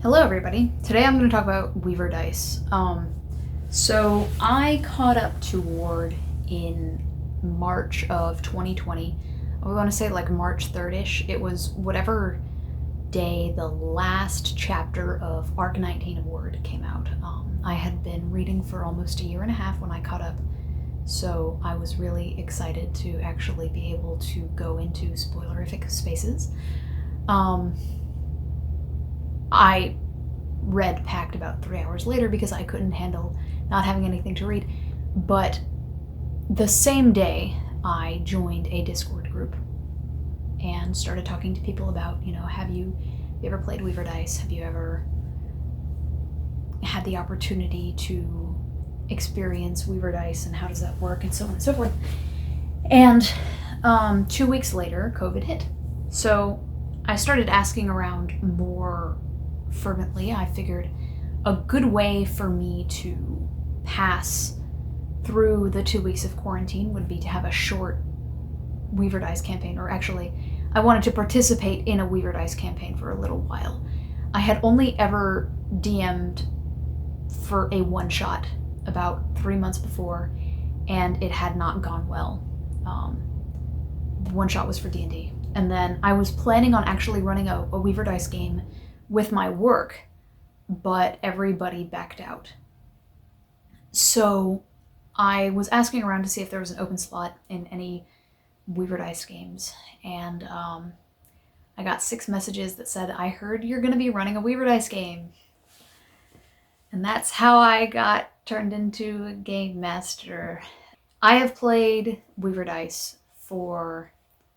Hello everybody. Today I'm going to talk about Weaverdice. So I caught up to Ward in March of 2020. I want to say like March 3rd-ish. It was whatever day the last chapter of Arc 19 of Ward came out. I had been reading for almost a year and a half when I caught up, so I was really excited to actually be able to go into spoilerific spaces. I read packed about 3 hours later because I couldn't handle not having anything to read. But the same day, I joined a Discord group and started talking to people about, have you ever played Weaverdice? Have you ever had the opportunity to experience Weaverdice, and how does that work, and so on and so forth. And 2 weeks later, COVID hit. So I started asking around more fervently. I figured a good way for me to pass through the 2 weeks of quarantine would be to have a short Weaverdice campaign, or actually, I wanted to participate in a Weaverdice campaign for a little while. I had only ever DM'd for a one-shot about 3 months before, and it had not gone well. The one-shot was for D&D. And then I was planning on actually running a Weaverdice game with my work, but everybody backed out. So I was asking around to see if there was an open slot in any Weaverdice games, and I got 6 messages that said, "I heard you're going to be running a Weaverdice game." And that's how I got turned into a game master. I have played Weaverdice for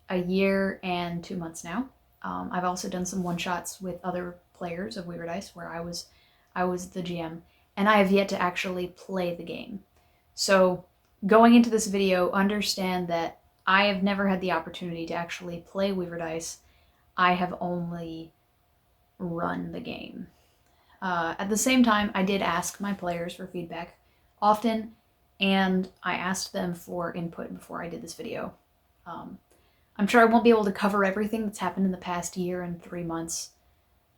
a year and 2 months now. I've also done some one-shots with other players of Weaverdice where I was the GM, and I have yet to actually play the game. So going into this video, understand that I have never had the opportunity to actually play Weaverdice. I have only run the game. At the same time, I did ask my players for feedback often, and I asked them for input before I did this video. I'm sure I won't be able to cover everything that's happened in the past year and 3 months,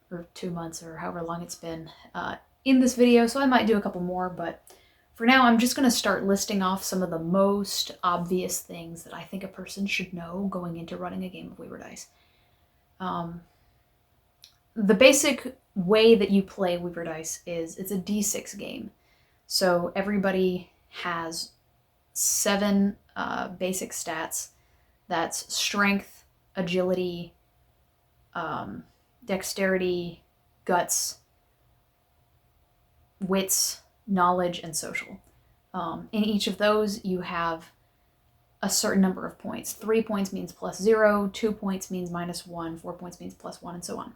or 2 months, or however long it's been, in this video, so I might do a couple more, but for now I'm just going to start listing off some of the most obvious things that I think a person should know going into running a game of Weaverdice. The basic way that you play Weaverdice is it's a D6 game. So everybody has 7 basic stats. That's strength, agility, dexterity, guts, wits, knowledge, and social. In each of those, you have a certain number of points. 3 points means +0, 2 points means -1, 4 points means +1, and so on.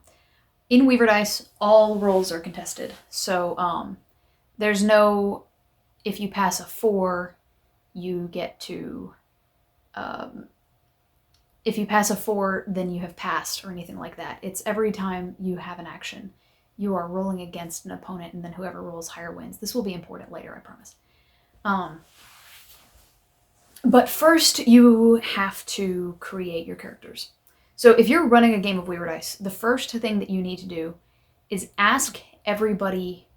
In Weaverdice, all rolls are contested. So there's no, if you pass a 4, you get to, if you pass a 4, then you have passed, or anything like that. It's every time you have an action, you are rolling against an opponent, and then whoever rolls higher wins. This will be important later, I promise. But first, you have to create your characters. So if you're running a game of Weaverdice, the first thing that you need to do is ask everybody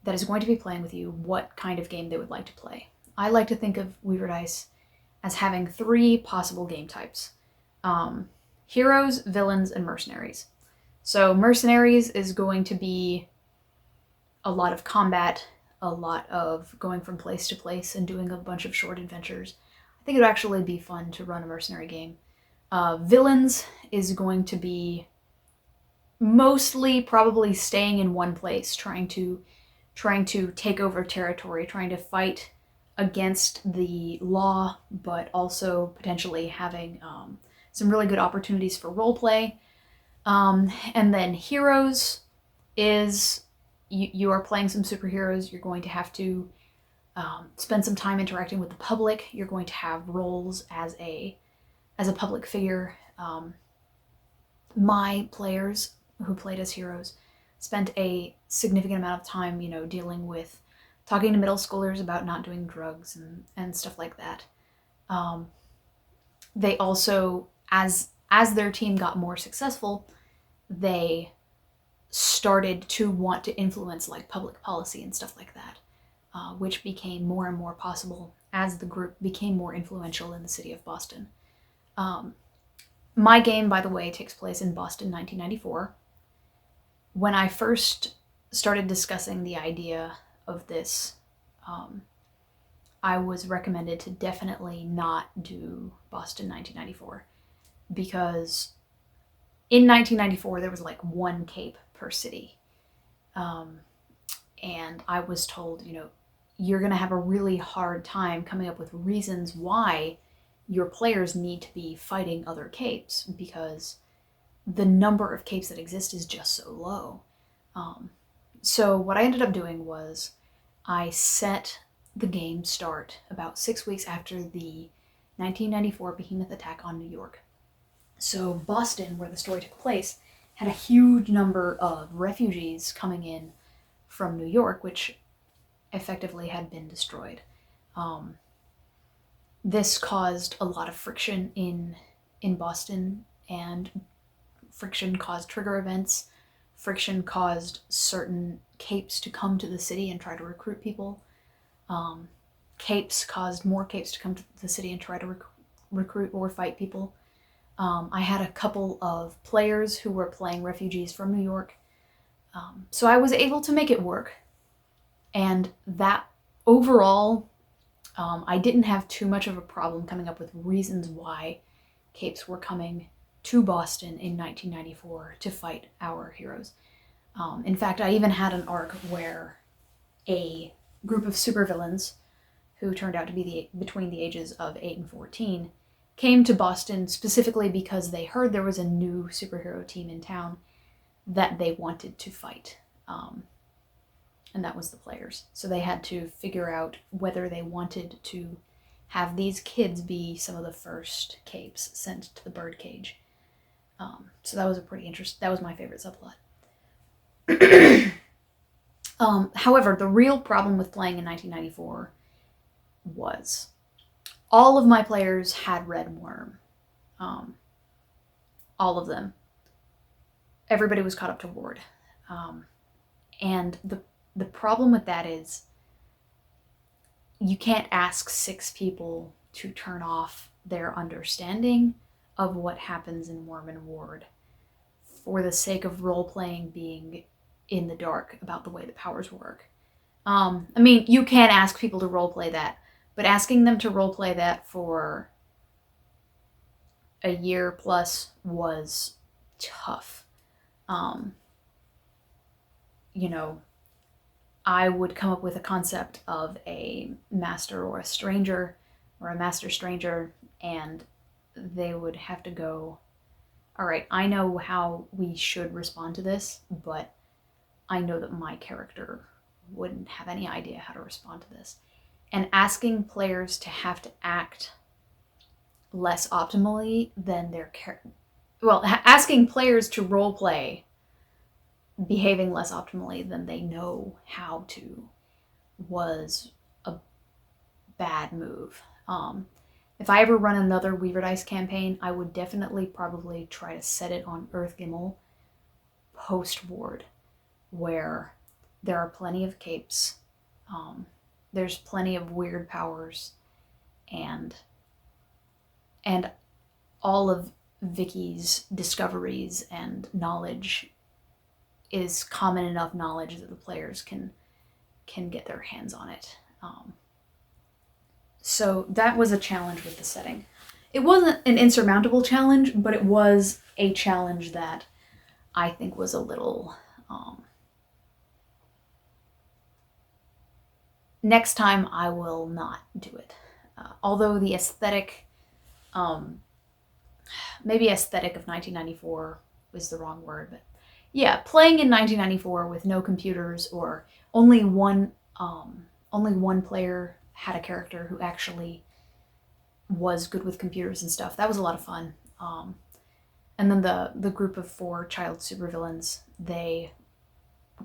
that is going to be playing with you what kind of game they would like to play. I like to think of Weaverdice as having 3 possible game types. Heroes, villains, and mercenaries. So mercenaries is going to be a lot of combat, a lot of going from place to place and doing a bunch of short adventures. I think it would actually be fun to run a mercenary game. Villains is going to be mostly probably staying in one place, trying to take over territory, trying to fight against the law, but also potentially having some really good opportunities for roleplay. And then heroes is you are playing some superheroes. You're going to have to spend some time interacting with the public. You're going to have roles as a public figure. My players who played as heroes spent a significant amount of time, dealing with talking to middle schoolers about not doing drugs and stuff like that. They also, as their team got more successful, they started to want to influence like public policy and stuff like that, which became more and more possible as the group became more influential in the city of Boston. My game, by the way, takes place in Boston, 1994. When I first started discussing the idea of this, I was recommended to definitely not do Boston 1994 because in 1994 there was like one cape per city. And I was told, you're going to have a really hard time coming up with reasons why your players need to be fighting other capes because the number of capes that exist is just so low. So what I ended up doing was I set the game start about 6 weeks after the 1994 behemoth attack on New York. So Boston, where the story took place, had a huge number of refugees coming in from New York, which effectively had been destroyed. This caused a lot of friction in Boston, and friction caused trigger events. Friction caused certain capes to come to the city and try to recruit people. Capes caused more capes to come to the city and try to recruit or fight people. I had a couple of players who were playing refugees from New York. So I was able to make it work. And that overall, I didn't have too much of a problem coming up with reasons why capes were coming to Boston in 1994 to fight our heroes. In fact, I even had an arc where a group of supervillains, who turned out to be between the ages of 8 and 14, came to Boston specifically because they heard there was a new superhero team in town that they wanted to fight. And that was the players. So they had to figure out whether they wanted to have these kids be some of the first capes sent to the birdcage. So that was a pretty interesting, that was my favorite subplot. However, the real problem with playing in 1994 was all of my players had Red Worm. All of them. Everybody was caught up to Ward. And the problem with that is you can't ask 6 people to turn off their understanding of what happens in Worm and Ward for the sake of role-playing being in the dark about the way the powers work. I mean, you can ask people to roleplay that, but asking them to roleplay that for a year plus was tough. I would come up with a concept of a master or a stranger, or a master stranger, and they would have to go, all right, I know how we should respond to this, but I know that my character wouldn't have any idea how to respond to this. And asking players to have to act less optimally than their asking players to roleplay behaving less optimally than they know how to was a bad move. If I ever run another Weaverdice campaign, I would definitely probably try to set it on Earth Gimel post-Ward, where there are plenty of capes, there's plenty of weird powers, and all of Vicky's discoveries and knowledge is common enough knowledge that the players can get their hands on it. So that was a challenge with the setting. It wasn't an insurmountable challenge, but it was a challenge that I think was a little... next time I will not do it. Although the aesthetic, maybe aesthetic of 1994 was the wrong word, but yeah, playing in 1994 with no computers, or only one player had a character who actually was good with computers and stuff. That was a lot of fun. And then the group of 4 child supervillains, they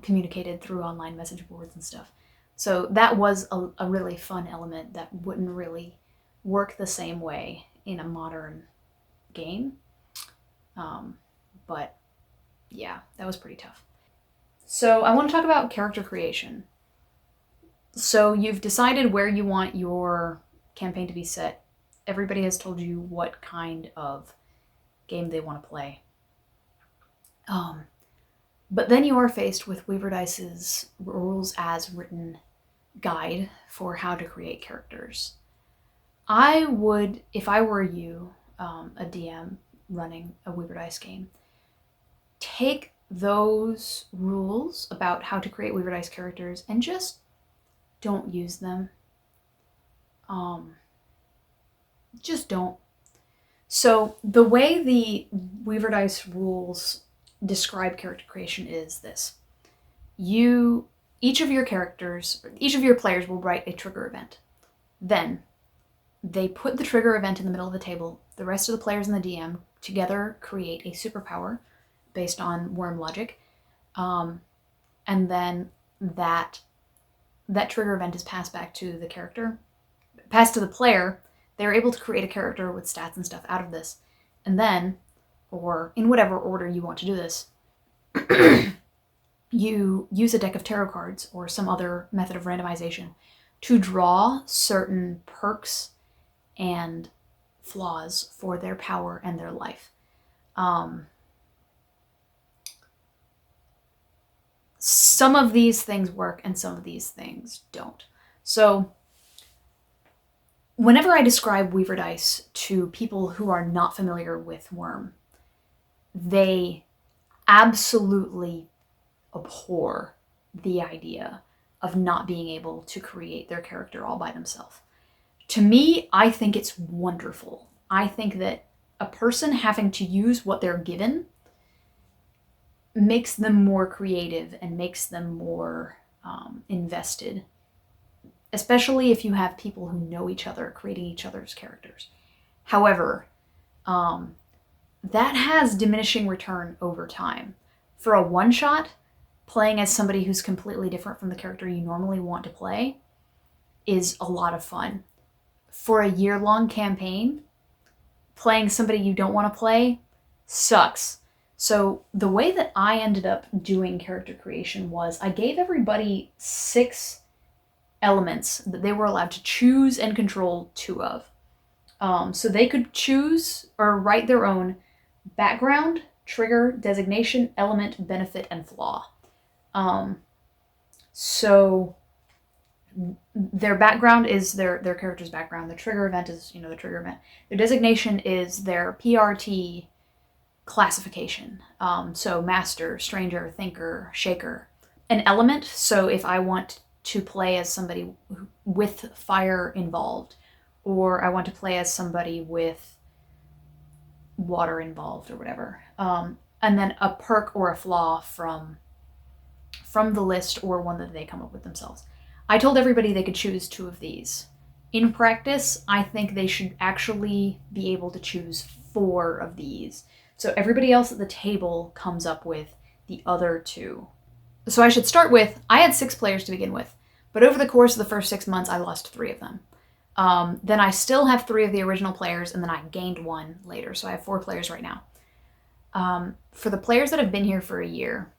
communicated through online message boards and stuff. So that was a really fun element that wouldn't really work the same way in a modern game. But yeah, that was pretty tough. So I want to talk about character creation. So you've decided where you want your campaign to be set. Everybody has told you what kind of game they want to play. But then you are faced with Weaverdice's rules as written guide for how to create characters. I would, if I were you, a DM running a Weaverdice game, take those rules about how to create Weaverdice characters and just don't use them. Just don't. So the way the Weaverdice rules describe character creation is this. Each of your players will write a trigger event. Then they put the trigger event in the middle of the table. The rest of the players and the DM together create a superpower based on worm logic. And then that trigger event is passed back to the character, passed to the player. They're able to create a character with stats and stuff out of this. And then, or in whatever order you want to do this, you use a deck of tarot cards or some other method of randomization to draw certain perks and flaws for their power and their life. Some of these things work and some of these things don't. So whenever I describe Weaverdice to people who are not familiar with Worm, they absolutely abhor the idea of not being able to create their character all by themselves. To me, I think it's wonderful. I think that a person having to use what they're given makes them more creative and makes them more invested, especially if you have people who know each other creating each other's characters. However, that has diminishing return over time. For a one-shot, playing as somebody who's completely different from the character you normally want to play is a lot of fun. For a year-long campaign, playing somebody you don't want to play sucks. So the way that I ended up doing character creation was I gave everybody 6 elements that they were allowed to choose and control 2 of. So they could choose or write their own background, trigger, designation, element, benefit, and flaw. So their background is their character's background. The trigger event is, the trigger event. Their designation is their PRT classification. So master, stranger, thinker, shaker. An element, so if I want to play as somebody with fire involved, or I want to play as somebody with water involved or whatever. And then a perk or a flaw from the list or one that they come up with themselves. I told everybody they could choose 2 of these. In practice, I think they should actually be able to choose 4 of these. So everybody else at the table comes up with the other 2. So I should start with, I had 6 players to begin with, but over the course of the first 6 months, I lost 3 of them. Then I still have 3 of the original players, and then I gained 1 later, so I have 4 players right now. For the players that have been here for a year,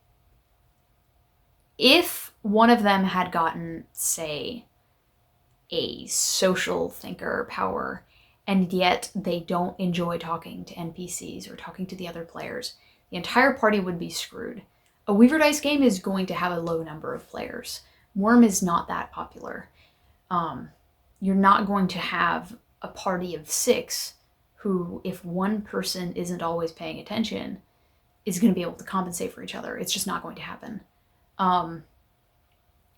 if one of them had gotten, say, a social thinker power, and yet they don't enjoy talking to NPCs or talking to the other players, the entire party would be screwed. A Weaverdice game is going to have a low number of players. Worm is not that popular. You're not going to have a party of 6 who, if one person isn't always paying attention, is going to be able to compensate for each other. It's just not going to happen.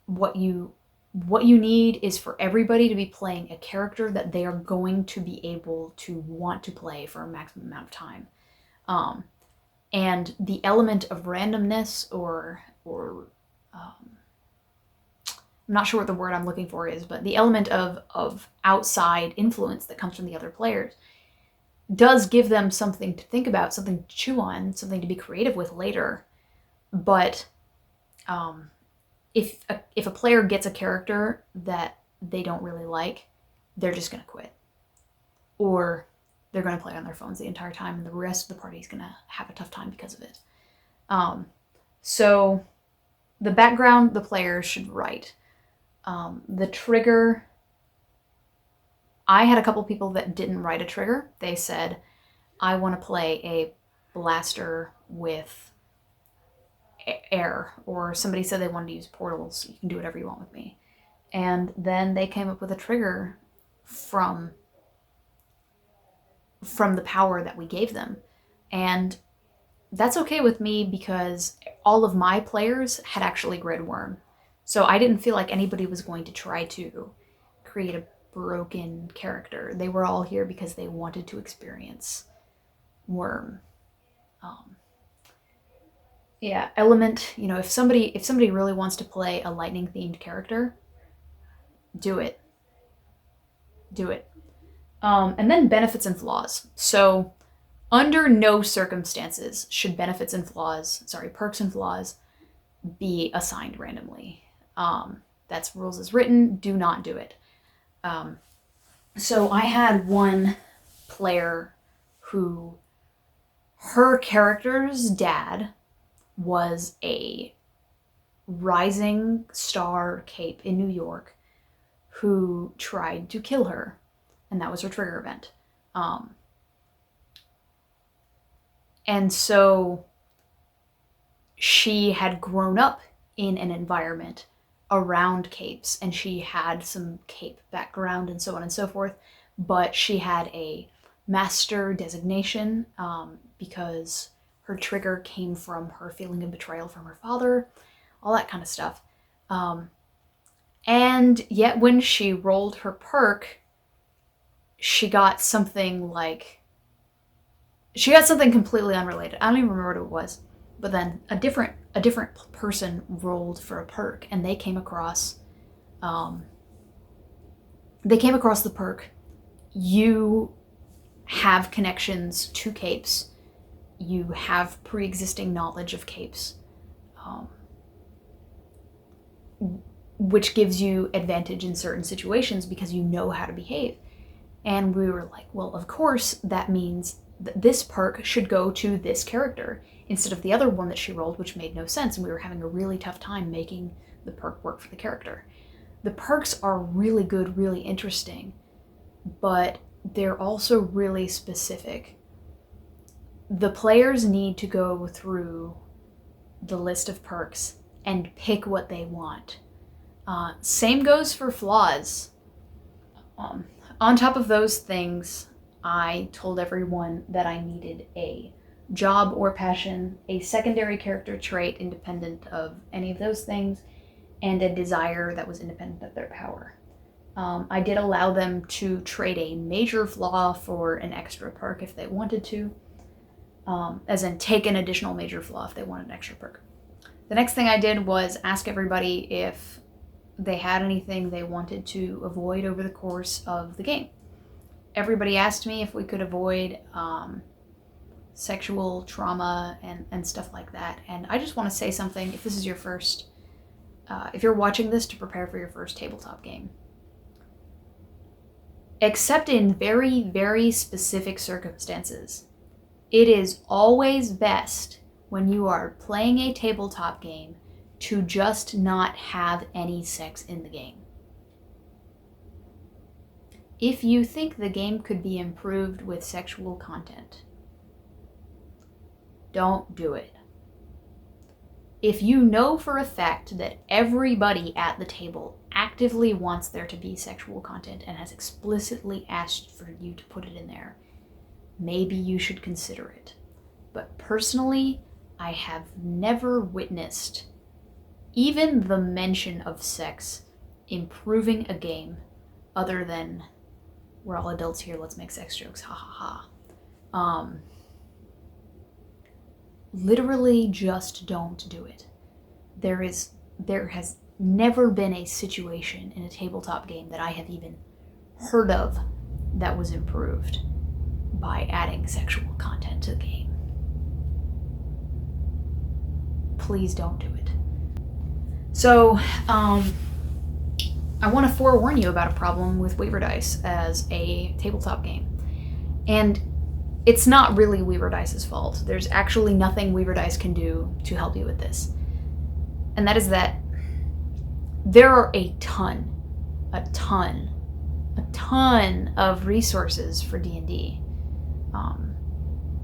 What you need is for everybody to be playing a character that they are going to be able to want to play for a maximum amount of time. And the element of randomness or I'm not sure what the word I'm looking for is, but the element of outside influence that comes from the other players does give them something to think about, something to chew on, something to be creative with later. But if a player gets a character that they don't really like, they're just going to quit. Or they're going to play on their phones the entire time, and the rest of the party is going to have a tough time because of it. So the background the player should write. The trigger, I had a couple people that didn't write a trigger. They said, I want to play a blaster with air, or somebody said they wanted to use portals. You can do whatever you want with me. And then they came up with a trigger from the power that we gave them. And that's okay with me because all of my players had actually grid worm. So I didn't feel like anybody was going to try to create a broken character. They were all here because they wanted to experience worm. Yeah, element, you know, if somebody really wants to play a lightning themed character, do it. Do it. And then benefits and flaws. So under no circumstances should perks and flaws be assigned randomly. That's rules as written. Do not do it. So I had one player who, her character's dad was a rising star cape in New York who tried to kill her, and that was her trigger event. And so she had grown up in an environment around capes, and she had some cape background and so on and so forth, but she had a master designation because her trigger came from her feeling of betrayal from her father, all that kind of stuff. And yet when she rolled her perk, she got something completely unrelated. I don't even remember what it was. But then a different person rolled for a perk, and they came across the perk. You have connections to capes. You have pre-existing knowledge of capes, which gives you advantage in certain situations because you know how to behave. And we were like, well, of course, that means that this perk should go to this character instead of the other one that she rolled, which made no sense, and we were having a really tough time making the perk work for the character. The perks are really good, really interesting, but they're also really specific. The players need to go through the list of perks and pick what they want. Same goes for flaws. On top of those things, I told everyone that I needed a job or passion, a secondary character trait independent of any of those things, and a desire that was independent of their power. I did allow them to trade a major flaw for an extra perk if they wanted to, as in take an additional major flaw if they wanted an extra perk. The next thing I did was ask everybody if they had anything they wanted to avoid over the course of the game. Everybody asked me if we could avoid sexual trauma and stuff like that. And I just want to say something. If this is your first, if you're watching this to prepare for your first tabletop game, except in very, very specific circumstances, it is always best when you are playing a tabletop game to just not have any sex in the game. If you think the game could be improved with sexual content, don't do it. If you know for a fact that everybody at the table actively wants there to be sexual content and has explicitly asked for you to put it in there, maybe you should consider it. But personally, I have never witnessed even the mention of sex improving a game other than, we're all adults here, let's make sex jokes, ha ha ha. Literally just don't do it. There has never been a situation in a tabletop game that I have even heard of that was improved by adding sexual content to the game. Please don't do it. So, I want to forewarn you about a problem with Weaverdice as a tabletop game. And it's not really Weaverdice's fault. There's actually nothing Weaverdice can do to help you with this. And that is that there are a ton of resources for D&D.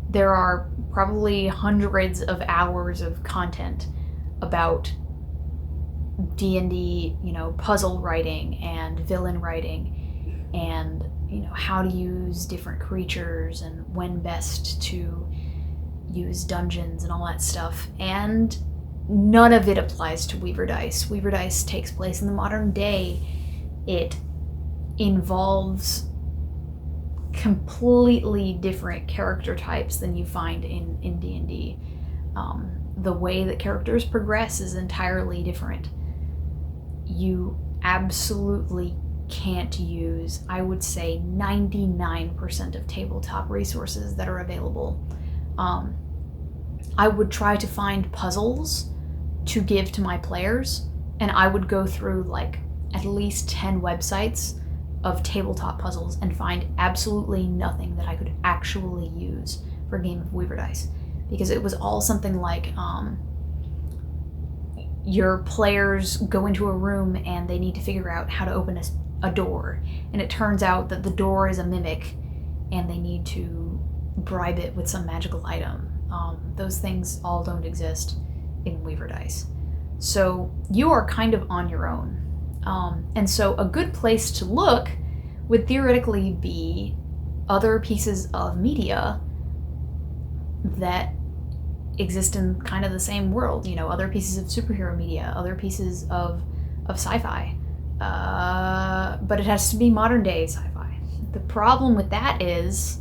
There are probably hundreds of hours of content about D&D, puzzle writing and villain writing and, how to use different creatures and when best to use dungeons and all that stuff. And none of it applies to Weaverdice. Weaverdice takes place in the modern day. It involves completely different character types than you find in D&D. The way that characters progress is entirely different. You absolutely can't use, I would say, 99% of tabletop resources that are available. I would try to find puzzles to give to my players, and I would go through like at least 10 websites of tabletop puzzles and find absolutely nothing that I could actually use for a game of Weaverdice, because it was all something like your players go into a room and they need to figure out how to open a door, and it turns out that the door is a mimic and they need to bribe it with some magical item. Those things all don't exist in Weaverdice. So you are kind of on your own. And so a good place to look would theoretically be other pieces of media that exist in kind of the same world, other pieces of superhero media, other pieces of sci-fi. But it has to be modern day sci-fi. The problem with that is,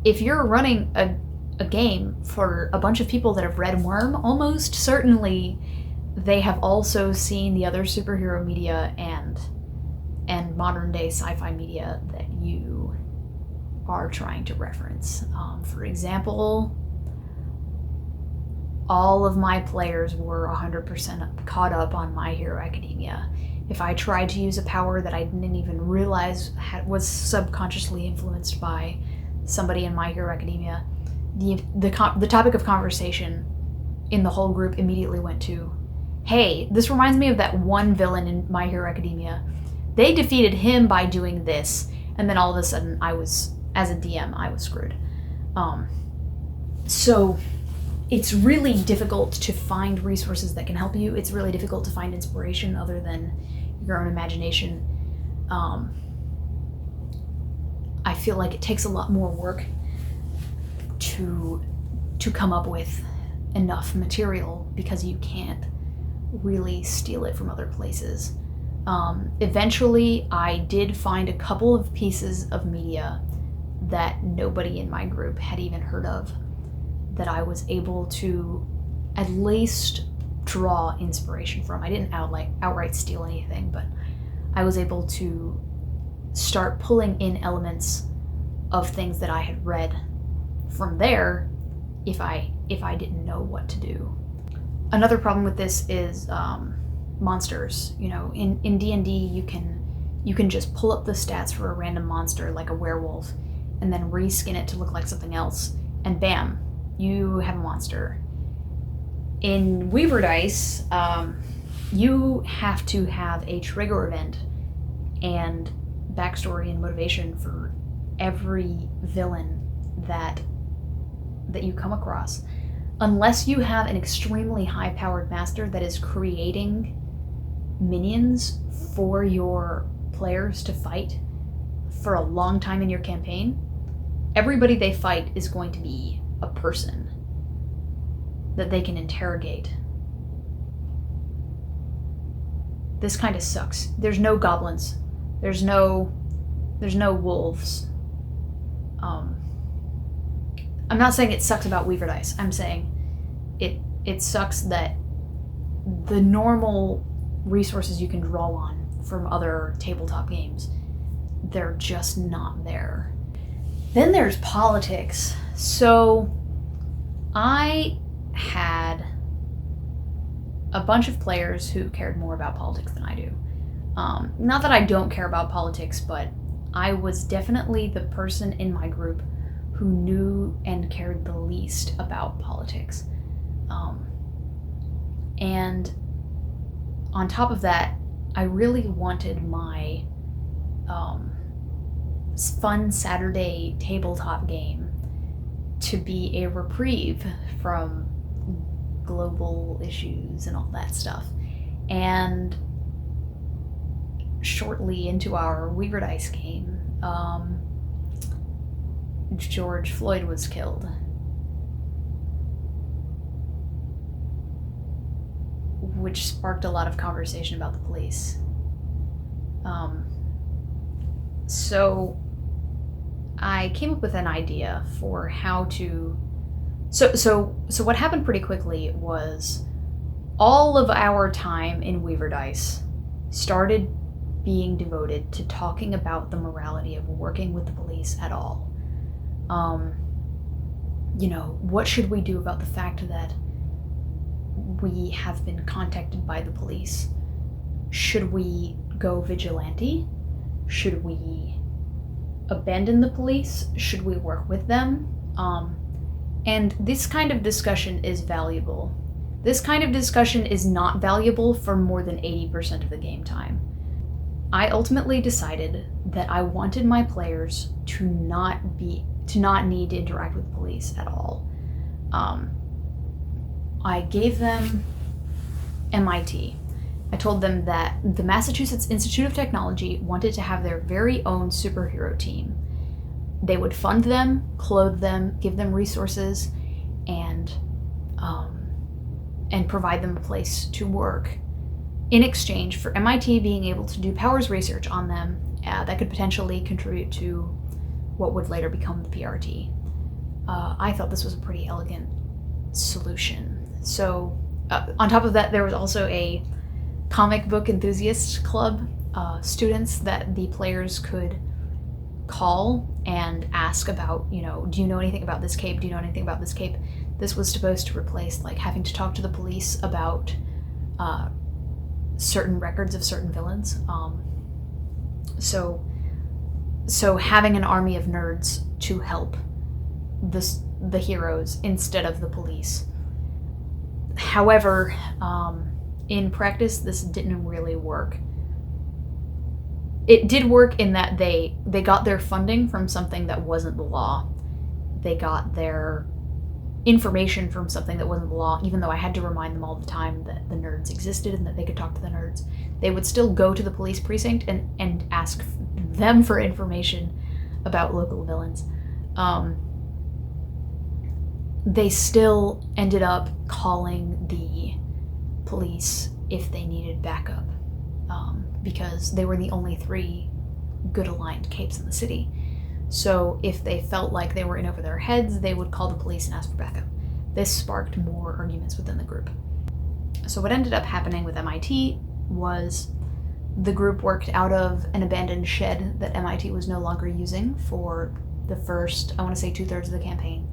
if you're running a game for a bunch of people that have read Worm, almost certainly they have also seen the other superhero media and modern day sci-fi media that you are trying to reference. For example, all of my players were 100% caught up on My Hero Academia. If I tried to use a power that I didn't even realize was subconsciously influenced by somebody in My Hero Academia, the topic of conversation in the whole group immediately went to, hey, this reminds me of that one villain in My Hero Academia. They defeated him by doing this, and then all of a sudden as a DM, I was screwed. So it's really difficult to find resources that can help you. It's really difficult to find inspiration other than your own imagination. I feel like it takes a lot more work to come up with enough material, because you can't really steal it from other places. Eventually, I did find a couple of pieces of media that nobody in my group had even heard of, that I was able to at least draw inspiration from. I didn't outright steal anything, but I was able to start pulling in elements of things that I had read from there if I didn't know what to do. Another problem with this is monsters. In D&D you can just pull up the stats for a random monster like a werewolf and then reskin it to look like something else, and bam, you have a monster. In Weaverdice, you have to have a trigger event and backstory and motivation for every villain that you come across. Unless you have an extremely high-powered master that is creating minions for your players to fight for a long time in your campaign, everybody they fight is going to be a person that they can interrogate. This kind of sucks. There's no goblins. There's no wolves. I'm not saying it sucks about Weaverdice. I'm saying it sucks that the normal resources you can draw on from other tabletop games, they're just not there. Then there's politics. So I had a bunch of players who cared more about politics than I do. Not that I don't care about politics, but I was definitely the person in my group who knew and cared the least about politics. And on top of that, I really wanted my fun Saturday tabletop game to be a reprieve from global issues and all that stuff. And shortly into our Weaverdice game, George Floyd was killed. Which sparked a lot of conversation about the police. So I came up with an idea for how to... So what happened pretty quickly was all of our time in Weaverdice started being devoted to talking about the morality of working with the police at all. What should we do about the fact that we have been contacted by the police? Should we go vigilante? Should we abandon the police? Should we work with them? And this kind of discussion is valuable. This kind of discussion is not valuable for more than 80% of the game time. I ultimately decided that I wanted my players to not need to interact with the police at all. I gave them MIT. I told them that the Massachusetts Institute of Technology wanted to have their very own superhero team. They would fund them, clothe them, give them resources, and provide them a place to work in exchange for MIT being able to do powers research on them that could potentially contribute to what would later become the PRT. I thought this was a pretty elegant solution. So on top of that, there was also a comic book enthusiast club, students that the players could call and ask about, do you know anything about this cape? Do you know anything about this cape? This was supposed to replace having to talk to the police about certain records of certain villains. So having an army of nerds to help the heroes instead of the police. However, in practice, this didn't really work. It did work in that they got their funding from something that wasn't the law. They got their information from something that wasn't the law, even though I had to remind them all the time that the nerds existed and that they could talk to the nerds. They would still go to the police precinct and ask them for information about local villains. They still ended up calling the police if they needed backup, because they were the only 3 good aligned capes in the city. So if they felt like they were in over their heads, they would call the police and ask for backup. This sparked more arguments within the group. So what ended up happening with MIT was the group worked out of an abandoned shed that MIT was no longer using for the first, I want to say 2/3 of the campaign.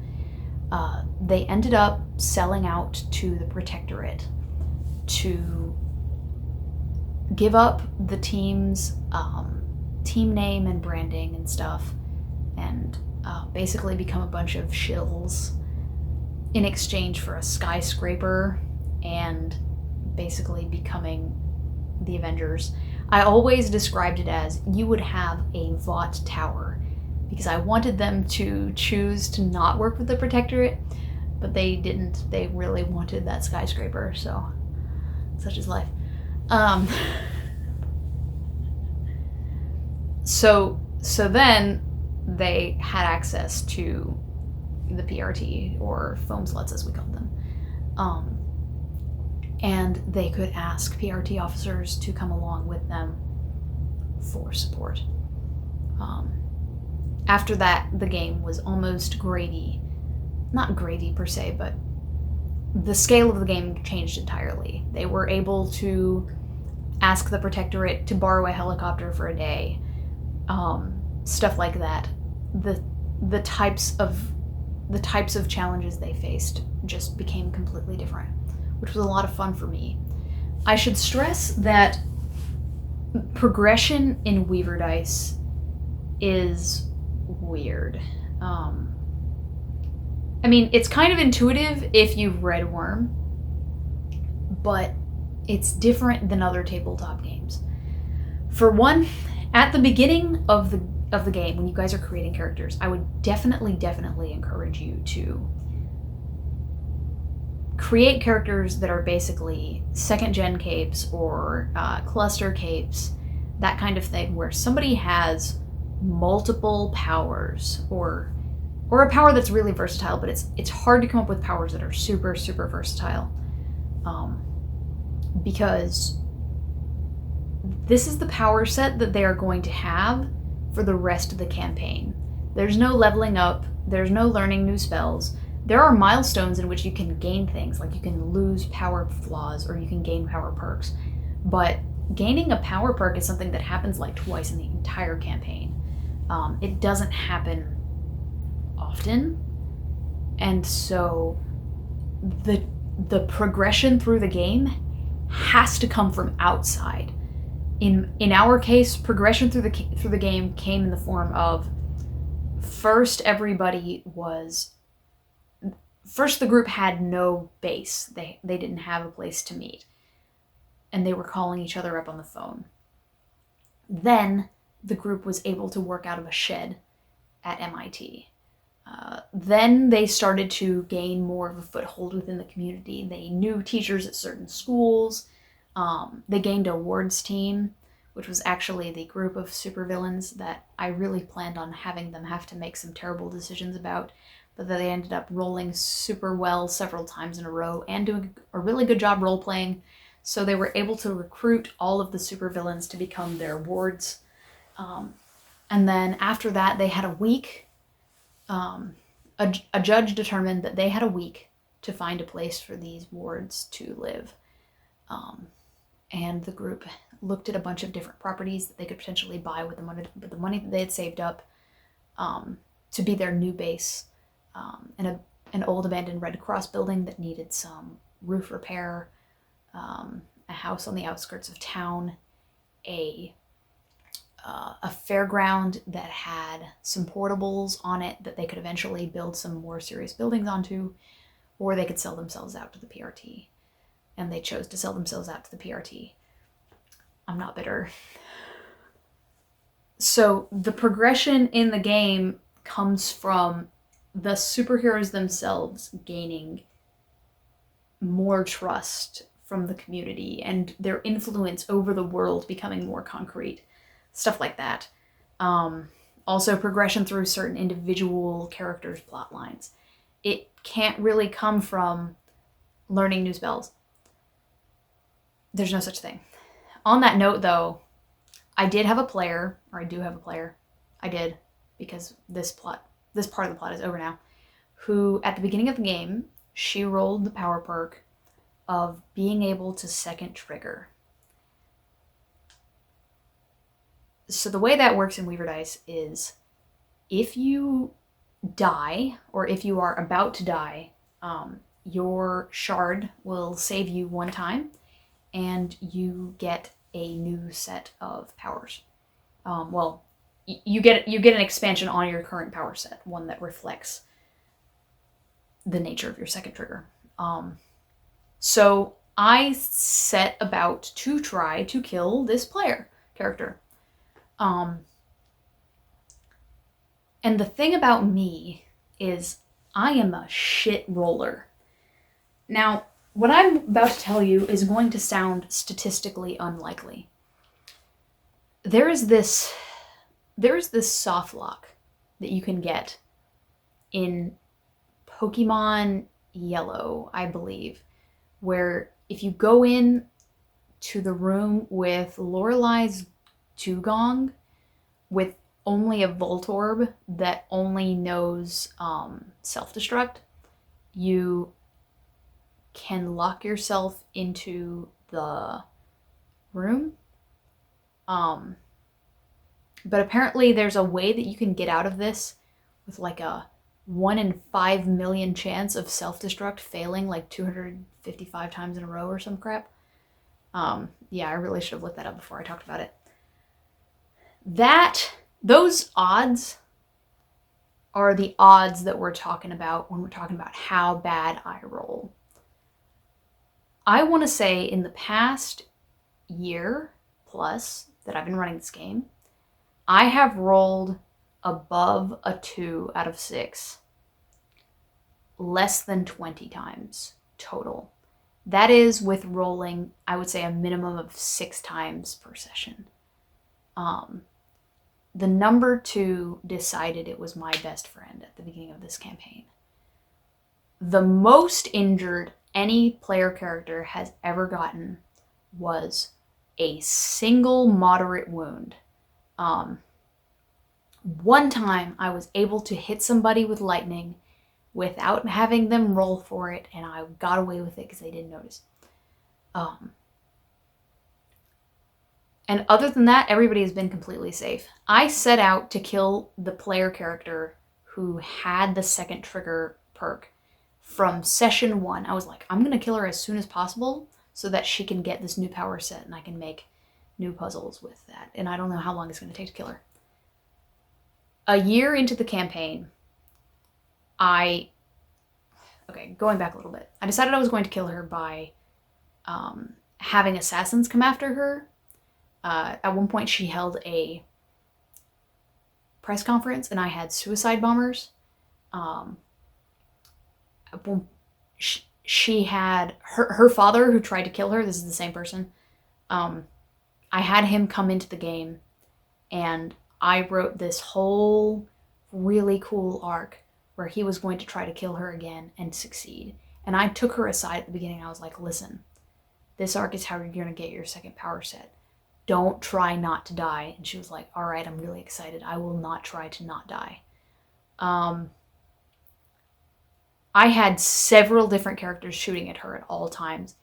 They ended up selling out to the Protectorate to give up the team's team name and branding and stuff, and basically become a bunch of shills in exchange for a skyscraper and basically becoming the Avengers. I always described it as you would have a Vought tower, because I wanted them to choose to not work with the Protectorate, but they didn't. They really wanted that skyscraper, so such is life. So then they had access to the PRT, or foam sluts as we called them. And they could ask PRT officers to come along with them for support. After that, the game was almost Grady. Not Grady per se, but the scale of the game changed entirely. They were able to ask the Protectorate to borrow a helicopter for a day. Stuff like that. The types of challenges they faced just became completely different, which was a lot of fun for me. I should stress that progression in Weaverdice is weird. I mean, it's kind of intuitive if you've read Worm, but it's different than other tabletop games. For one, at the beginning of the game, when you guys are creating characters, I would definitely encourage you to create characters that are basically second-gen capes or cluster capes, that kind of thing, where somebody has multiple powers, or a power that's really versatile, but it's hard to come up with powers that are super versatile, because this is the power set that they are going to have for the rest of the campaign. There's no leveling up, there's no learning new spells. There are milestones in which you can gain things, like you can lose power flaws or you can gain power perks, but gaining a power perk is something that happens like twice in the entire campaign. It doesn't happen often, and so the progression through the game has to come from outside. In our case, progression through the game came in the form of first the group had no base. They didn't have a place to meet, and they were calling each other up on the phone. Then the group was able to work out of a shed at MIT. Then they started to gain more of a foothold within the community. They knew teachers at certain schools. They gained a wards team, which was actually the group of supervillains that I really planned on having them have to make some terrible decisions about, but that they ended up rolling super well several times in a row and doing a really good job role-playing. So they were able to recruit all of the supervillains to become their wards. And then after that, they had a week. A judge determined that they had a week to find a place for these wards to live. And the group looked at a bunch of different properties that they could potentially buy with the money that they had saved up to be their new base. And an old abandoned Red Cross building that needed some roof repair, a house on the outskirts of town, a fairground that had some portables on it that they could eventually build some more serious buildings onto, or they could sell themselves out to the PRT. And they chose to sell themselves out to the PRT. I'm not bitter. So the progression in the game comes from the superheroes themselves gaining more trust from the community and their influence over the world becoming more concrete. Stuff like that. Also progression through certain individual characters' plot lines. It can't really come from learning new spells. There's no such thing. On that note, though, I do have a player. I did, because this part of the plot is over now, who, at the beginning of the game, she rolled the power perk of being able to second trigger. So the way that works in Weaverdice is if you die, or if you are about to die, your shard will save you one time, and you get a new set of powers. You get an expansion on your current power set, one that reflects the nature of your second trigger. So I set about to try to kill this character. And the thing about me is I am a shit roller. Now, what I'm about to tell you is going to sound statistically unlikely. There is this soft lock that you can get in Pokemon Yellow, I believe, where if you go in to the room with Lorelai's Dugong with only a Voltorb that only knows self-destruct, you can lock yourself into the room. But apparently there's a way that you can get out of this with like a 1 in 5 million chance of self-destruct failing like 255 times in a row or some crap. Yeah, I really should have looked that up before I talked about it. That Those odds are the odds that we're talking about when we're talking about how bad I roll. I want to say in the past year plus that I've been running this game, I have rolled above a 2 out of 6 less than 20 times total. That is with rolling, I would say, a minimum of 6 times per session. The number 2 decided it was my best friend at the beginning of this campaign. The most injured any player character has ever gotten was a single moderate wound. One time I was able to hit somebody with lightning without having them roll for it, and I got away with it because they didn't notice. And other than that, everybody has been completely safe. I set out to kill the player character who had the second trigger perk from session 1. I was like, I'm going to kill her as soon as possible so that she can get this new power set and I can make new puzzles with that. And I don't know how long it's going to take to kill her. A year into the campaign, going back a little bit, I decided I was going to kill her by having assassins come after her. At one point, she held a press conference, and I had suicide bombers. She had her father who tried to kill her. This is the same person. I had him come into the game, and I wrote this whole really cool arc where he was going to try to kill her again and succeed. And I took her aside at the beginning. I was like, listen, this arc is how you're going to get your second power set. Don't try not to die. And she was like, all right, I'm really excited. I will not try to not die. I had several different characters shooting at her at all times.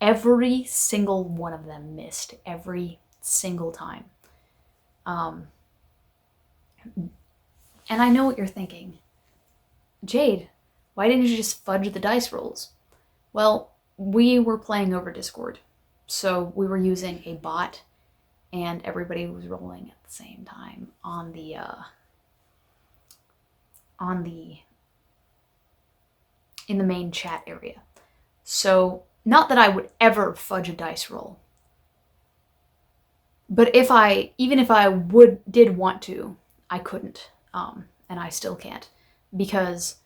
Every single one of them missed. Every single time. And I know what you're thinking. Jade, why didn't you just fudge the dice rolls? Well, we were playing over Discord. So we were using a bot, and everybody was rolling at the same time in the main chat area. So not that I would ever fudge a dice roll, but even if I did want to, I couldn't, and I still can't, because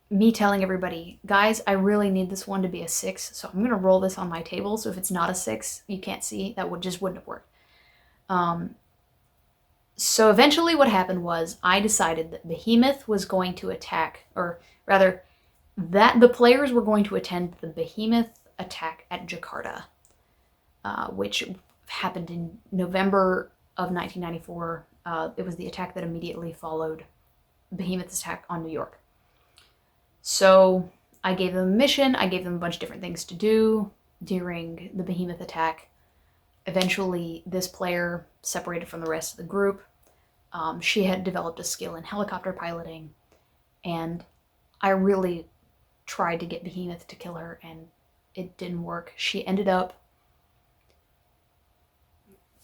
me telling everybody, guys, I really need this one to be a 6, so I'm going to roll this on my table, so if it's not a 6, you can't see, that wouldn't have worked. So eventually what happened was I decided that Behemoth was going to attack, or rather, that the players were going to attend the Behemoth attack at Jakarta, which happened in November of 1994. It was the attack that immediately followed Behemoth's attack on New York. So I gave them a mission. I gave them a bunch of different things to do during the Behemoth attack. Eventually, this player separated from the rest of the group. She had developed a skill in helicopter piloting, and I really tried to get Behemoth to kill her, and it didn't work. She ended up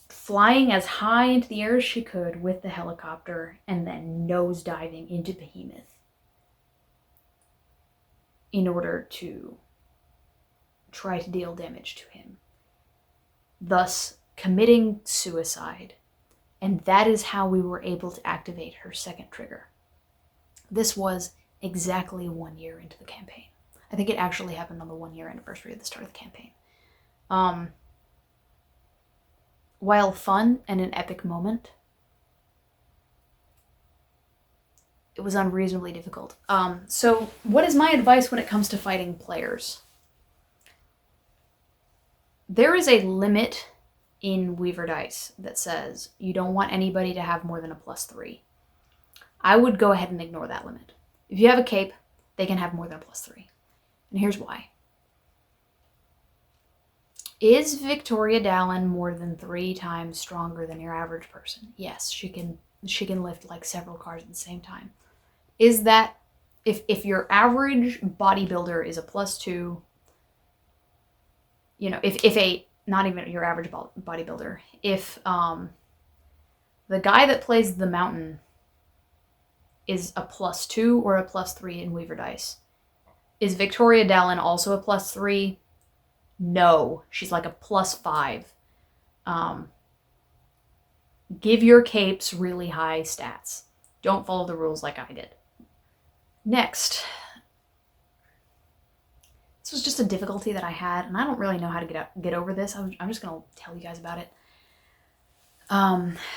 flying as high into the air as she could with the helicopter and then nosediving into Behemoth in order to try to deal damage to him, thus committing suicide. And that is how we were able to activate her second trigger. This was exactly 1 year into the campaign. I think it actually happened on the 1 year anniversary of the start of the campaign. While fun and an epic moment, it was unreasonably difficult. So what is my advice when it comes to fighting players? There is a limit in Weaverdice that says you don't want anybody to have more than a +3. I would go ahead and ignore that limit. If you have a cape, they can have more than a +3. And here's why. Is Victoria Dallin more than 3 times stronger than your average person? Yes, she can lift like several cars at the same time. Is that, if your average bodybuilder is a +2, you know, if not even your average bodybuilder, if The guy that plays the mountain is a +2 or a +3 in Weaverdice. Is Victoria Dallin also a +3? No, she's like a +5. Give your capes really high stats. Don't follow the rules like I did. Next. This was just a difficulty that I had, and I don't really know how to get over this. I'm just going to tell you guys about it.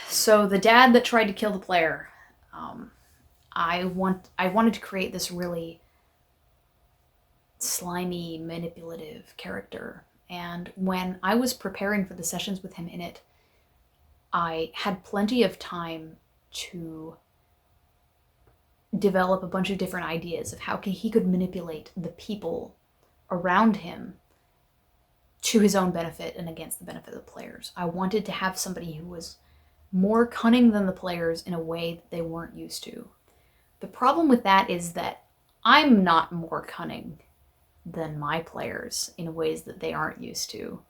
So the dad that tried to kill the player, I wanted to create this really slimy, manipulative character. And when I was preparing for the sessions with him in it, I had plenty of time to develop a bunch of different ideas of how he could manipulate the people around him to his own benefit and against the benefit of the players. I wanted to have somebody who was more cunning than the players in a way that they weren't used to. The problem with that is that I'm not more cunning than my players in ways that they aren't used to.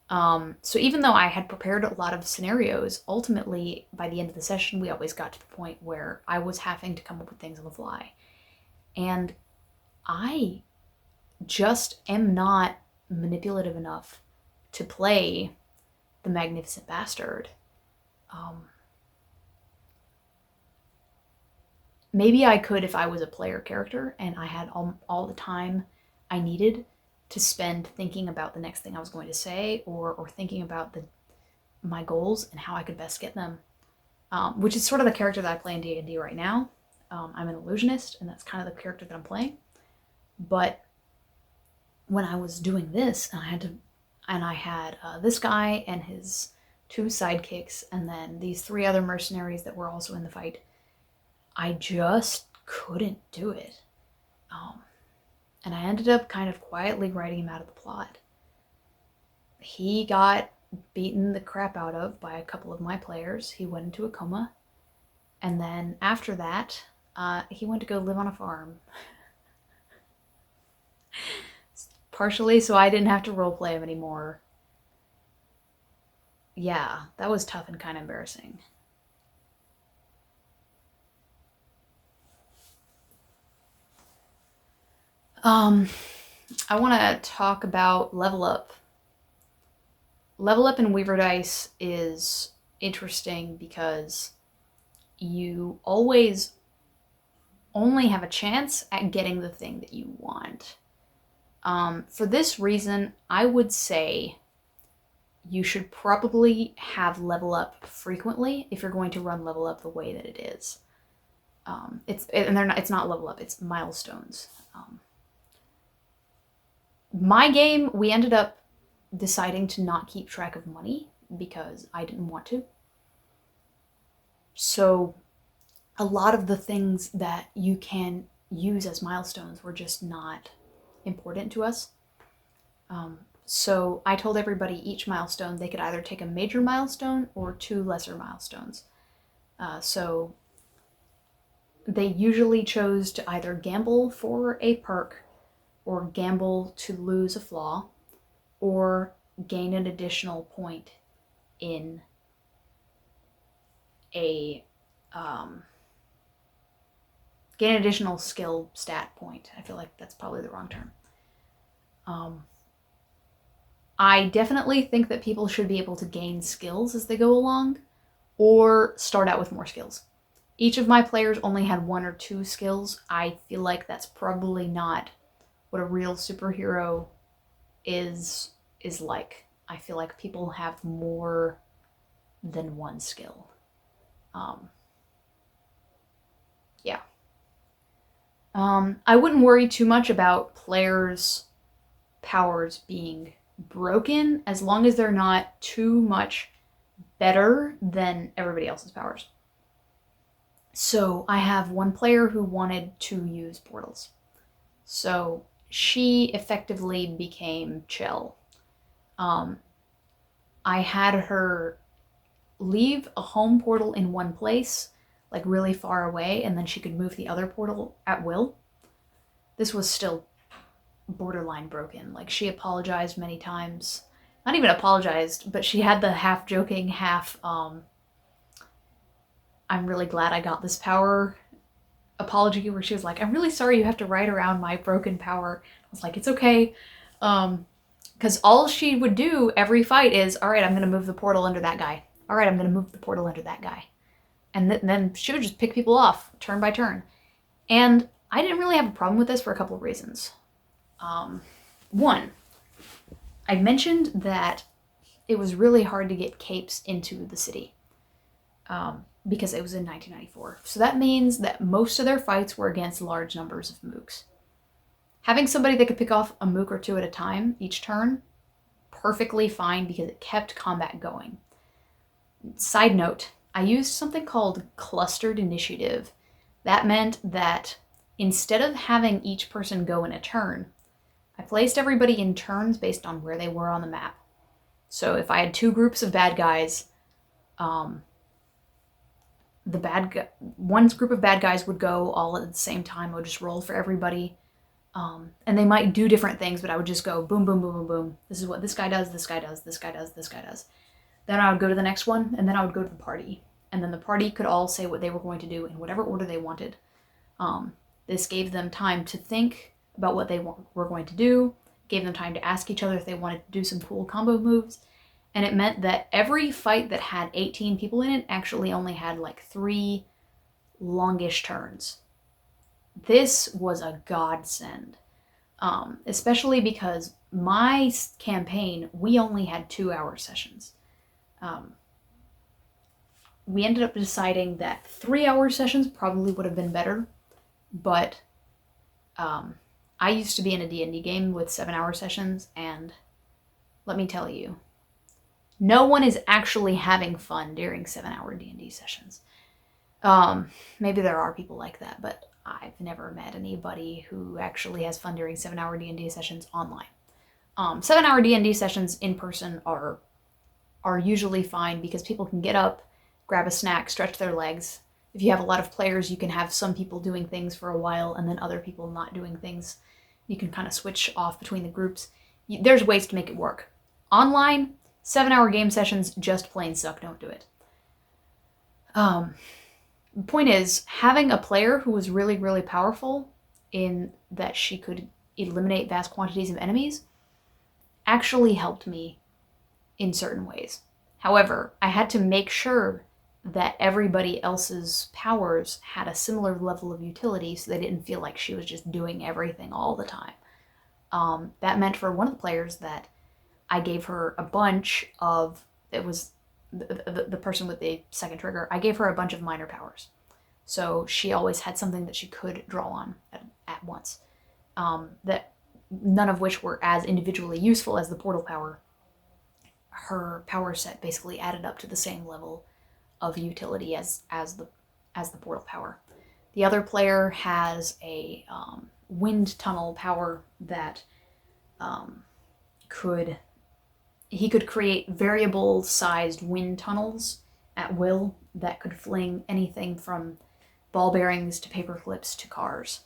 So even though I had prepared a lot of scenarios, ultimately, by the end of the session, we always got to the point where I was having to come up with things on the fly. And I just am not manipulative enough to play the Magnificent Bastard. Maybe I could if I was a player character and I had all the time I needed to spend thinking about the next thing I was going to say, or thinking about my goals and how I could best get them, which is sort of the character that I play in D&D right now. I'm an illusionist, and that's kind of the character that I'm playing. But when I was doing this, and I had this guy and his 2 sidekicks, and then these 3 other mercenaries that were also in the fight, I just couldn't do it. And I ended up kind of quietly writing him out of the plot. He got beaten the crap out of by a couple of my players. He went into a coma. And then after that, he went to go live on a farm. Partially so I didn't have to roleplay him anymore. Yeah, that was tough and kind of embarrassing. I want to talk about level up. Level up in Weaverdice is interesting because you always only have a chance at getting the thing that you want. For this reason, I would say you should probably have level up frequently if you're going to run level up the way that it is. It's not level up, it's milestones. My game, we ended up deciding to not keep track of money because I didn't want to. So a lot of the things that you can use as milestones were just not important to us. So I told everybody each milestone, they could either take a major milestone or 2 lesser milestones. So they usually chose to either gamble for a perk, or gamble to lose a flaw, or gain an additional point in gain an additional skill stat point. I feel like that's probably the wrong term. I definitely think that people should be able to gain skills as they go along, or start out with more skills. Each of my players only had 1 or 2 skills. I feel like that's probably not what a real superhero is like. I feel like people have more than 1 skill. Yeah. I wouldn't worry too much about players' powers being broken as long as they're not too much better than everybody else's powers. So I have one player who wanted to use portals. So she effectively became Chell. I had her leave a home portal in one place, like really far away, and then she could move the other portal at will. This was still borderline broken. Like, she apologized many times. Not even apologized, but she had the half joking, half I'm really glad I got this power apology where she was like, I'm really sorry you have to ride around my broken power. I was like, it's okay. Because all she would do every fight is, all right, I'm going to move the portal under that guy. All right, I'm going to move the portal under that guy. And then she would just pick people off turn by turn. And I didn't really have a problem with this for a couple of reasons. One, I mentioned that it was really hard to get capes into the city because it was in 1994. So that means that most of their fights were against large numbers of mooks. Having somebody that could pick off a mook or two at a time each turn, perfectly fine because it kept combat going. Side note, I used something called clustered initiative. That meant that instead of having each person go in a turn, I placed everybody in turns based on where they were on the map. So if I had two groups of bad guys, one group of bad guys would go all at the same time. I would just roll for everybody. And they might do different things, but I would just go boom, boom, boom, boom, boom. This is what this guy does, this guy does, this guy does, this guy does. Then I would go to the next one, and then I would go to the party. And then the party could all say what they were going to do in whatever order they wanted. This gave them time to think about what they were going to do, gave them time to ask each other if they wanted to do some cool combo moves, and it meant that every fight that had 18 people in it actually only had like 3 longish turns. This was a godsend, especially because my campaign, we only had 2-hour sessions. We ended up deciding that 3-hour sessions probably would have been better, but I used to be in a D&D game with 7-hour sessions, and let me tell you, no one is actually having fun during 7-hour D&D sessions. Maybe there are people like that, but I've never met anybody who actually has fun during 7-hour D&D sessions online. 7-hour D&D sessions in person are usually fine because people can get up, grab a snack, stretch their legs. If you have a lot of players, you can have some people doing things for a while and then other people not doing things. You can kind of switch off between the groups. There's ways to make it work. Online, 7-hour game sessions just plain suck. Don't do it. The point is, having a player who was really, really powerful in that she could eliminate vast quantities of enemies actually helped me in certain ways. However, I had to make sure that everybody else's powers had a similar level of utility so they didn't feel like she was just doing everything all the time. That meant for one of the players that I gave her a bunch of, it was the person with the second trigger, I gave her a bunch of minor powers. So she always had something that she could draw on at once. That none of which were as individually useful as the portal power. Her power set basically added up to the same level of utility as the portal power. The other player has a wind tunnel power that he could create variable sized wind tunnels at will that could fling anything from ball bearings to paper clips to cars,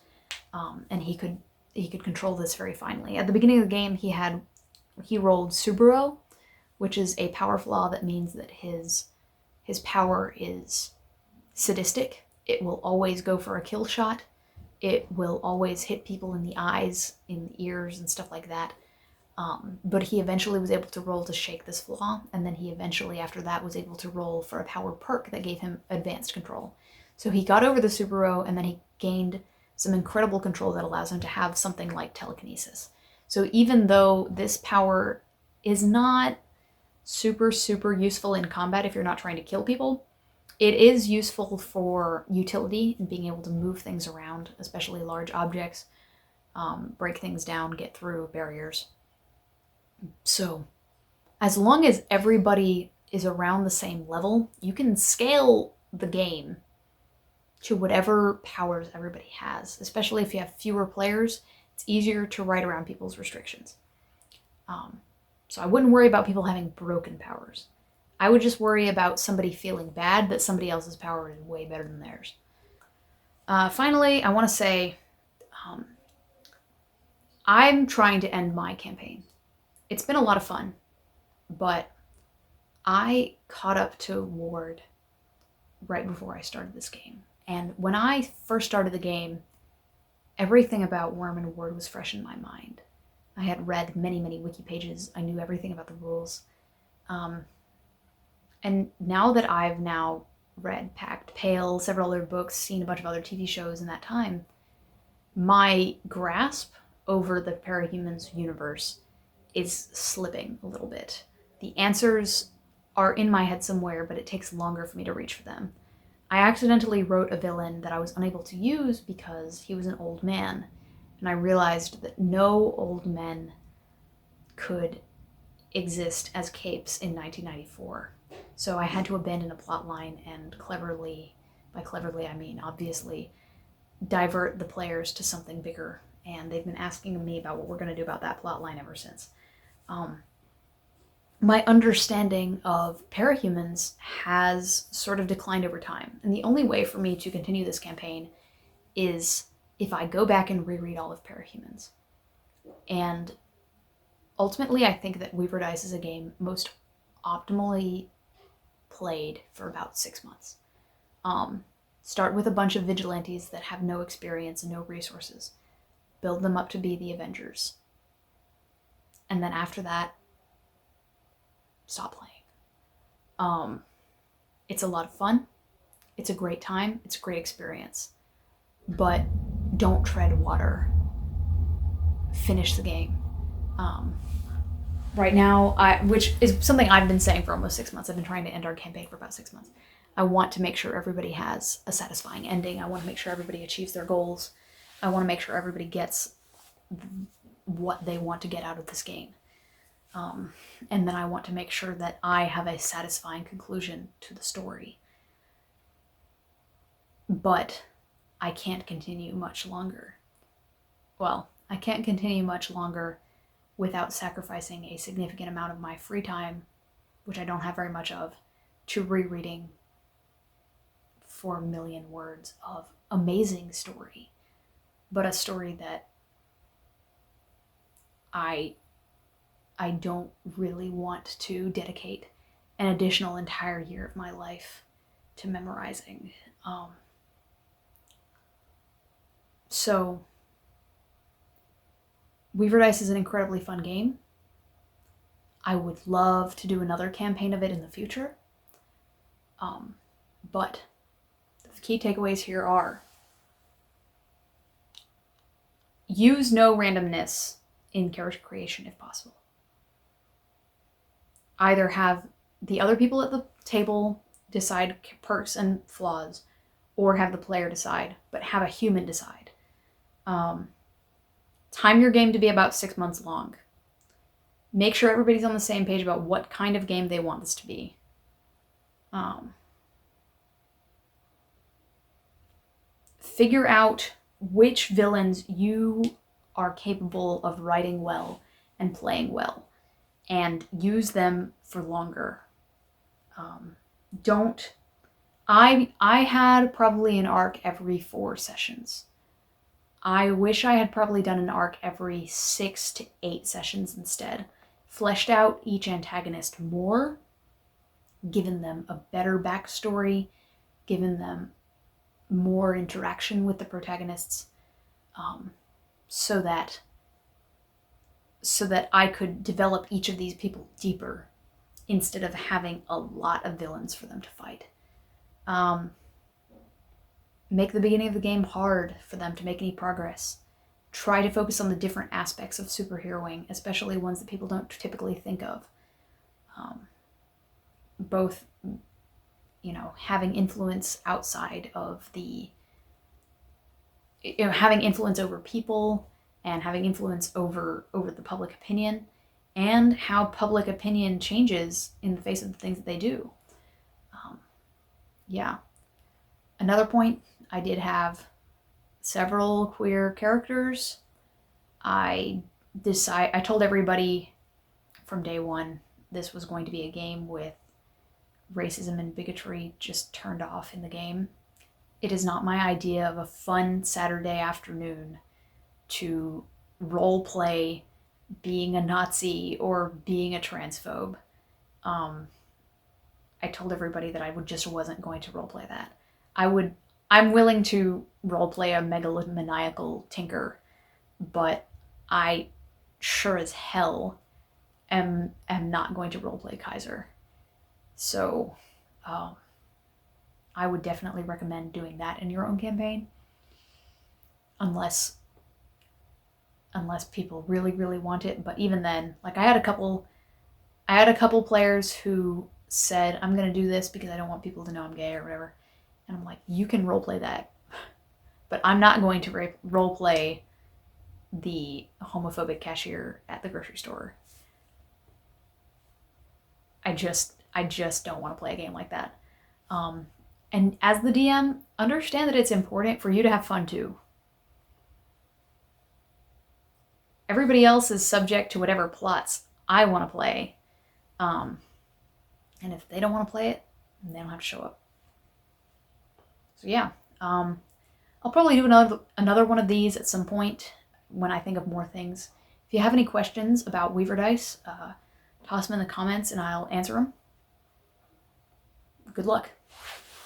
and he could control this very finely. At the beginning of the game, he rolled Subaru, which is a power flaw that means that his power is sadistic. It will always go for a kill shot. It will always hit people in the eyes, in the ears, and stuff like that. But he eventually was able to roll to shake this flaw, and then he eventually, after that, was able to roll for a power perk that gave him advanced control. So he got over the Subaru, and then he gained some incredible control that allows him to have something like telekinesis. So even though this power is not super, super useful in combat if you're not trying to kill people, it is useful for utility and being able to move things around, especially large objects, break things down, get through barriers. So as long as everybody is around the same level, you can scale the game to whatever powers everybody has. Especially if you have fewer players, it's easier to write around people's restrictions. So I wouldn't worry about people having broken powers. I would just worry about somebody feeling bad that somebody else's power is way better than theirs. Finally, I want to say, I'm trying to end my campaign. It's been a lot of fun, but I caught up to Ward right before I started this game. And when I first started the game, everything about Worm and Ward was fresh in my mind. I had read many, many wiki pages. I knew everything about the rules. And now that I've now read Pact Pale, several other books, seen a bunch of other TV shows in that time, my grasp over the Parahumans universe is slipping a little bit. The answers are in my head somewhere, but it takes longer for me to reach for them. I accidentally wrote a villain that I was unable to use because he was an old man, and I realized that no old men could exist as capes in 1994. So I had to abandon a plot line and cleverly, by cleverly I mean obviously, divert the players to something bigger. And they've been asking me about what we're going to do about that plot line ever since. My understanding of parahumans has sort of declined over time. And the only way for me to continue this campaign is if I go back and reread all of Parahumans. And ultimately, I think that Weaverdice is a game most optimally played for about 6 months. Start with a bunch of vigilantes that have no experience and no resources. Build them up to be the Avengers. And then after that, stop playing. It's a lot of fun. It's a great time. It's a great experience. But don't tread water. Finish the game. Right now, which is something I've been saying for almost 6 months. I've been trying to end our campaign for about 6 months. I want to make sure everybody has a satisfying ending. I want to make sure everybody achieves their goals. I want to make sure everybody gets what they want to get out of this game. And then I want to make sure that I have a satisfying conclusion to the story. But I can't continue much longer. Well, I can't continue much longer without sacrificing a significant amount of my free time, which I don't have very much of, to rereading 4 million words of amazing story. But a story that I don't really want to dedicate an additional entire year of my life to memorizing. So, Weaverdice is an incredibly fun game. I would love to do another campaign of it in the future. But the key takeaways here are: use no randomness in character creation if possible. Either have the other people at the table decide perks and flaws, or have the player decide, but have a human decide. Time your game to be about 6 months long. Make sure everybody's on the same page about what kind of game they want this to be. Figure out which villains you are capable of writing well and playing well, and use them for longer. I had probably an arc every 4 sessions. I wish I had probably done an arc every 6 to 8 sessions instead. Fleshed out each antagonist more, given them a better backstory, given them more interaction with the protagonists, so that I could develop each of these people deeper instead of having a lot of villains for them to fight. Make the beginning of the game hard for them to make any progress. Try to focus on the different aspects of superheroing, especially ones that people don't typically think of. Both, having influence outside of having influence over people and having influence over the public opinion, and how public opinion changes in the face of the things that they do. Another point, I did have several queer characters. I told everybody from day one this was going to be a game with racism and bigotry just turned off in the game. It is not my idea of a fun Saturday afternoon to role play being a Nazi or being a transphobe. I told everybody that I just wasn't going to roleplay that. I'm willing to roleplay a megalomaniacal tinker, but I sure as hell am not going to roleplay Kaiser. So I would definitely recommend doing that in your own campaign, unless people really, really want it. But even then, like I had a couple players who said, I'm gonna do this because I don't want people to know I'm gay or whatever. And I'm like, you can roleplay that, but I'm not going to roleplay the homophobic cashier at the grocery store. I just don't want to play a game like that. And as the DM, understand that it's important for you to have fun too. Everybody else is subject to whatever plots I want to play. And if they don't want to play it, they don't have to show up. So yeah, I'll probably do another one of these at some point when I think of more things. If you have any questions about Weaverdice, toss them in the comments and I'll answer them. Good luck.